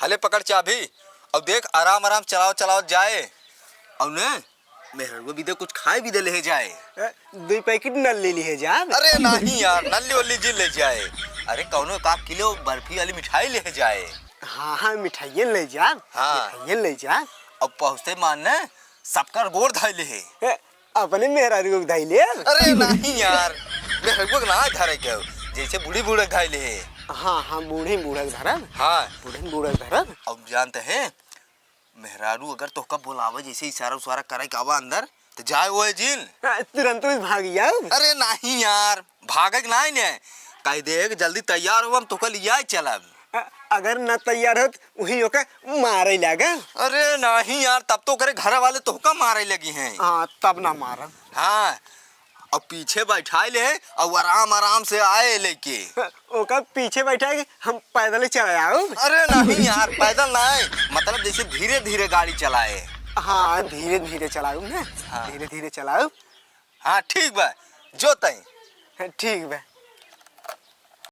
हले पकड़ चाबी और देख आराम आराम चलाओ चलाओ जाए और ने मेहरगो भी दे कुछ खाए भी दे ले जाए। 2 पैकेट नल ले लिए जा। अरे नहीं यार नल्ली वल्ली जी ले जाए। अरे कौनो 1 किलो बर्फी वाली मिठाई ले जाए। हाँ मिठाइयाँ ले जा। हाँ मिठाइयाँ ले जा। अब पहुँचते मानने सबका गोड़ धाइले है। अपने मेहरारू को धाई ले। अरे नहीं यार मेहरगो ना धरे के जैसे बूढ़ी बूढ़े धाइले है। हाँ बूढ़े बूढ़ा धरब। हाँ बूढ़े बूढ़ा धरब। अब जानते हैं मेहरारू अगर तो कब बोलावे जैसे इशारा उसारा करे के आवा अंदर तो जाए वो जिन तुरंत भाग जाओ। अरे नहीं यार भागे के नहीं ने कह दे जल्दी तैयार हो हम तो कल लिया चलब। अगर न तैयार हो वही होकर मारे लगा। अरे नहीं यार तब तो करे घर वाले तो का मारे लगी हैं। हाँ तब ना मारा। हाँ और पीछे बैठाए ले और आराम आराम से आए लेके ओका पीछे बैठा के हम पैदल चले आओ। अरे नहीं यार पैदल नहीं मतलब जैसे धीरे धीरे गाड़ी चलाए। हाँ धीरे धीरे चलाओ ना। हाँ। धीरे धीरे चलाओ। हाँ ठीक बा जो तई ठीक बा।